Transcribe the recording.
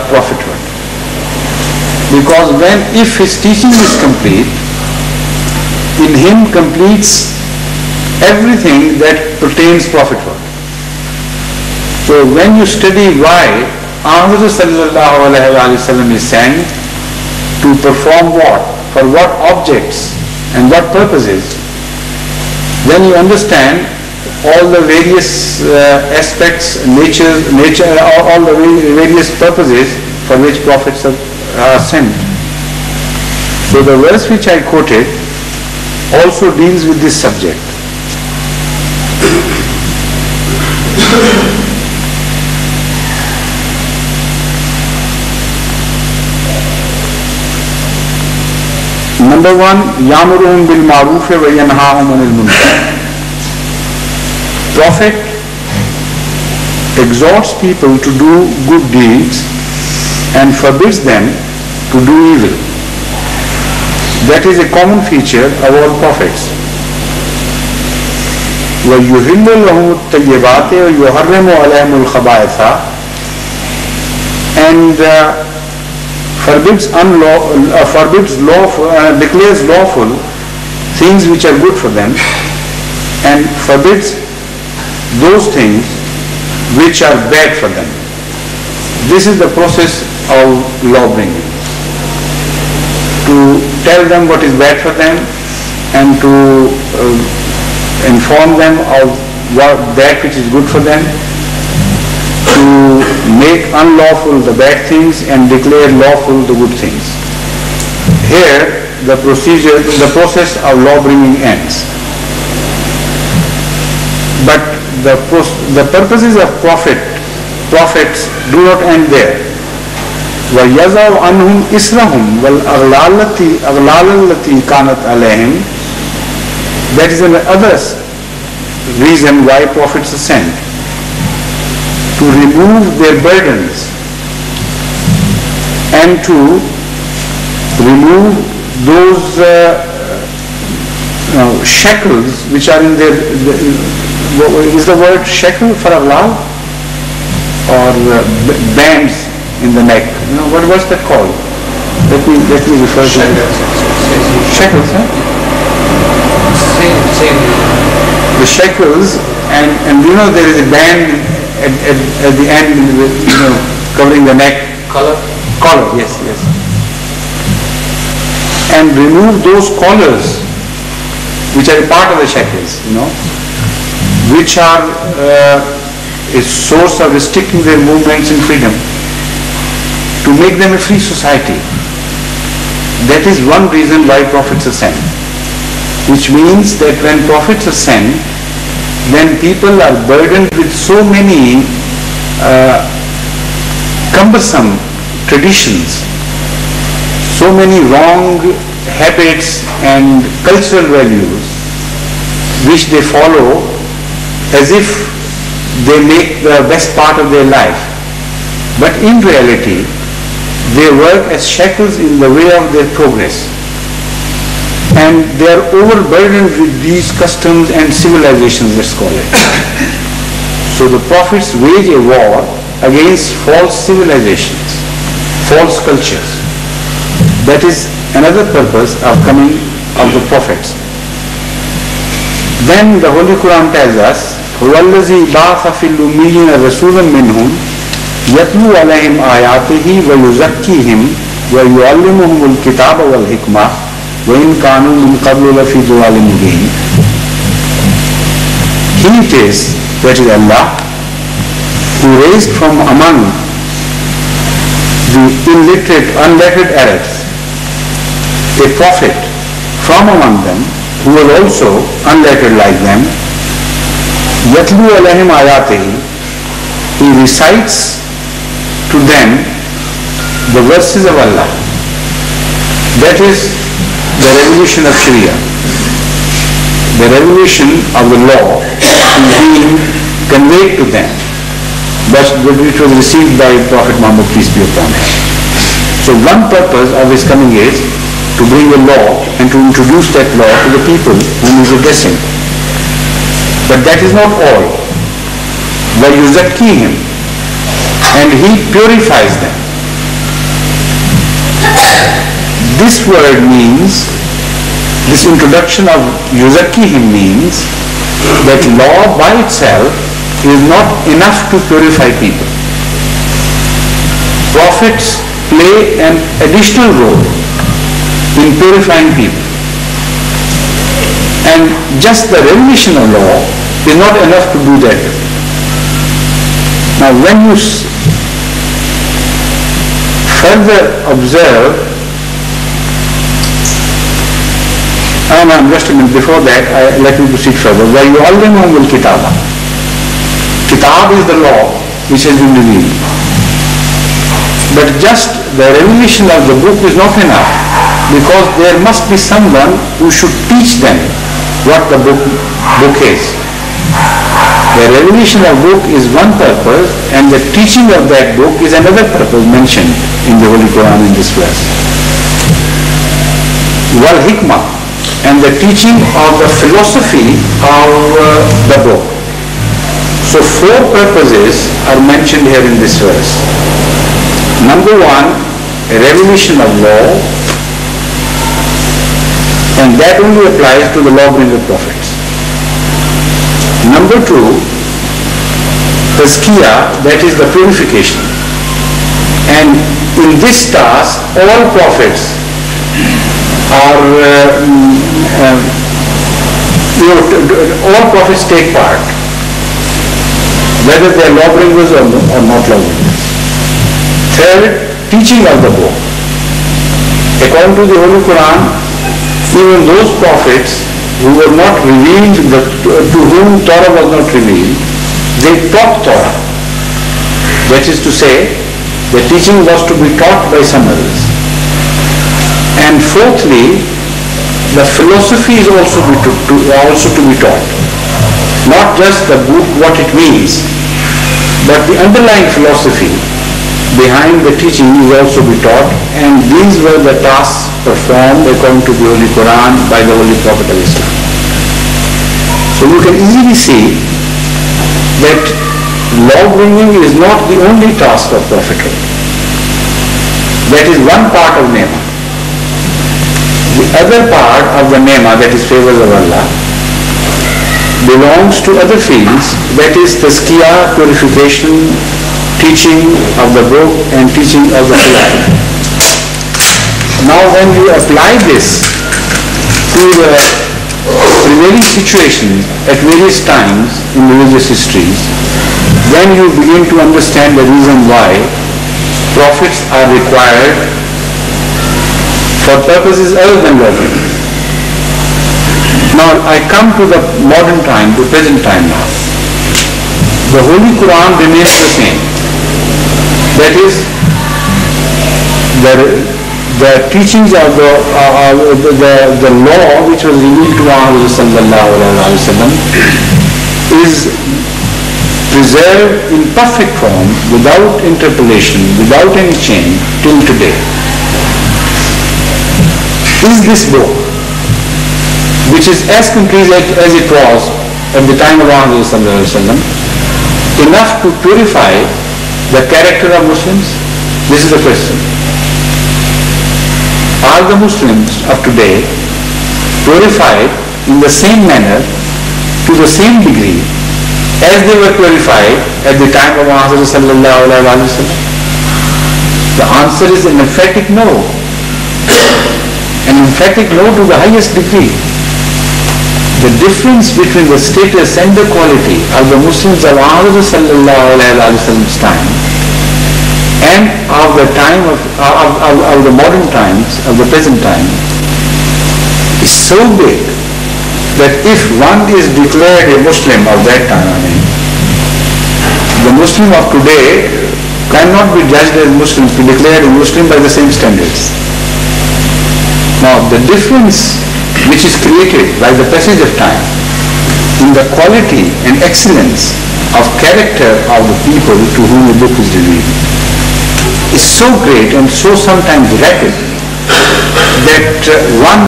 prophethood. Because if his teaching is complete, in him completes everything that pertains prophethood. So when you study why Ahmad sallallahu alaihi wasallam is sent, to perform what, for what objects and what purposes, then you understand all the various aspects, nature, all the various purposes for which prophets are sent. So the verse which I quoted also deals with this subject. Number one, يَأْمُرُهُمْ بِالْمَعْرُوفِ وَيَنْهَاهُمْ عَنِ الْمُنكَرِ. Prophet exhorts people to do good deeds and forbids them to do evil. That is a common feature of all prophets. وَيُحِلُّ لَهُمُ الطَّيِّبَاتِ وَيُحَرِّمُ عَلَيْهِمُ الْخَبَائِثَ, and declares lawful things which are good for them and forbids those things which are bad for them. This is the process of law bringing. To tell them what is bad for them and to inform them of that which is good for them, to make unlawful the bad things and declare lawful the good things. Here the process of law bringing ends. But the purposes of prophets do not end there. وَيَزَعُ عَنْهُمْ إِسْرَهُمْ وَالْأَغْلَالَ الَّتِي كَانَتْ عَلَيْهِمْ. That is another reason why prophets are sent, to remove their burdens and to remove those shackles which are in their, is the word shackle for aghlal, or bands in the neck? What was that called? Let me refer to it. Shackles, huh? Same. The shackles, and there is a band at the end, covering the neck. Collar, yes. And remove those collars which are a part of the shackles, which are a source of restricting their movements and freedom, to make them a free society. That is one reason why prophets are sent. Which means that when prophets are sent, then people are burdened with so many cumbersome traditions, so many wrong habits and cultural values which they follow as if they make the best part of their life. But in reality, they work as shackles in the way of their progress. And they are overburdened with these customs and civilizations, let's call it. So the prophets wage a war against false civilizations, false cultures. That is another purpose of coming of the prophets. Then the Holy Quran tells us, هُوَ الَّذِي بَعَثَ فِي الْأُمِّيِّينَ رَسُولًا مِّنْهُمْ يَتْلُو عَلَيْهِمْ آيَاتِهِ وَيُزَكِّيهِمْ وَيُعَلِّمُهُمُ الْكِتَابَ وَالْحِكْمَةَ وَإِنْ كَانُوا مِنْ قَبْلُ لَفِي ضَلَالٍ مُبِينٍ. He it is, that is Allah, who raised from among the illiterate, unlettered Arabs a prophet from among them, who was also unlettered like them. يَتْلُو عَلَيْهِمْ آيَاتِهِ. He recites to them the verses of Allah. That is the revelation of Sharia. The revelation of the law is being conveyed to them, but which was received by Prophet Muhammad, peace be upon him. So one purpose of his coming is to bring a law and to introduce that law to the people whom he is addressing. But that is not all. وَيُزَكِّيهِمْ, and he purifies them. This word means, this introduction of yuzakkihim means that law by itself is not enough to purify people. Prophets play an additional role in purifying people. And just the revelation of law is not enough to do that. Now when you further observe, just a minute, before that, let me proceed further. وَيُعَلِّمُهُمُ الْكِتَابَ. Kitab is the law which has been revealed. But just the revelation of the book is not enough, because there must be someone who should teach them what the book is. The revelation of book is one purpose, and the teaching of that book is another purpose mentioned in the Holy Quran in this verse. Wal hikmah, and the teaching of the philosophy of the book. So 4 purposes are mentioned here in this verse. Number 1, a revelation of law, and that only applies to the lawbringer prophets. Number 2, tazkiyah, that is the purification. And in this task, all prophets are, all prophets take part, whether they are lawbringers or not lawbringers. Third, teaching of the book. According to the Holy Quran, even those prophets who were not revealed, to whom Torah was not revealed, they taught Torah. That is to say, the teaching was to be taught by some others. And fourthly, the philosophy is also to be taught. Not just the book, what it means, but the underlying philosophy behind the teaching is also be taught, and these were the tasks performed according to the Holy Quran by the Holy Prophet of Islam. So you can easily see that law bringing is not the only task of prophethood. That is one part of Nema. The other part of the Nema, that is favors of Allah, belongs to other fields, that is tazkiyah, purification, teaching of the book and teaching of the philosophy. Now when you apply this to the prevailing situations at various times in religious histories, then you begin to understand the reason why prophets are required for purposes other than learning. Now I come to the modern time, to present time now. The Holy Quran remains the same. That is, the teachings of the law which was revealed to Ahmad is preserved in perfect form, without interpolation, without any change, till today. Is this book, which is as complete as it was at the time of Ahmad, enough to purify the character of Muslims? This is the question. Are the Muslims of today purified in the same manner, to the same degree, as they were purified at the time of Muhammad sallallahu alaihi wasallam? The answer is an emphatic no. An emphatic no to the highest degree. The difference between the status and the quality of the Muslims of Muhammad sallallahu alaihi wasallam's time and of the time of the modern times, of the present time, is so big that if one is declared a Muslim of that time, the Muslim of today cannot be judged as Muslim, to declare a Muslim by the same standards. Now the difference which is created by the passage of time in the quality and excellence of character of the people to whom the book is revealed is so great and so sometimes rapid that one